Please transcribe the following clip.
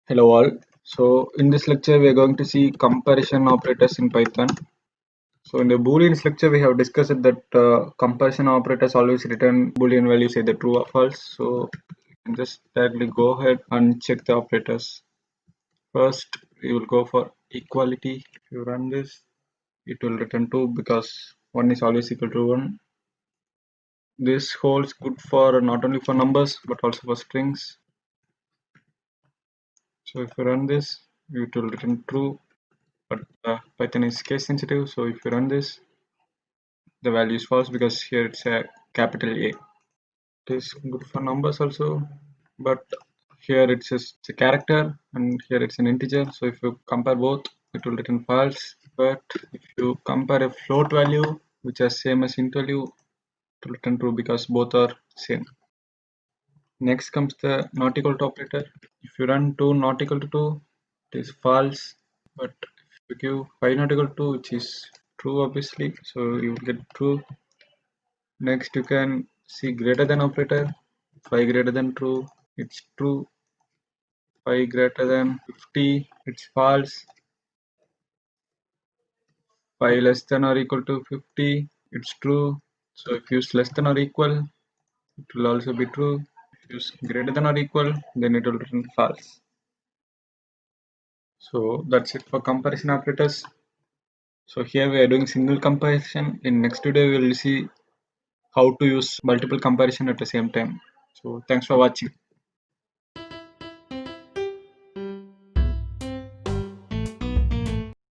Hello all. So in this lecture we are going to see comparison operators in Python. So in the Boolean lecture we have discussed that comparison operators always return Boolean values either true or false. So you can just directly go ahead and check the operators. First we will go for equality. If you run this, it will return 2 because 1 is always equal to 1. This holds good for not only for numbers but also for strings. So if you run this, it will return true. But Python is case sensitive, so if you run this, the value is false because here it's a capital A. It is good for numbers also, but here it's just a character and here it's an integer. So if you compare both, it will return false. But if you compare a float value which is same as int value, it will return true because both are same. Next comes the not equal to operator. If you run 2 not equal to 2, it is false. But if you give 5 not equal to 2, which is true obviously, so you will get true. Next you can see greater than operator. 5 greater than true, it's true. 5 greater than 50, it's false. 5 less than or equal to 50, it's true. So if you use less than or equal, it will also be true. If you use greater than or equal, then it will return false. So that's it for comparison operators. So here we are doing single comparison. In next video we will see how to use multiple comparison at the same time. So thanks for watching.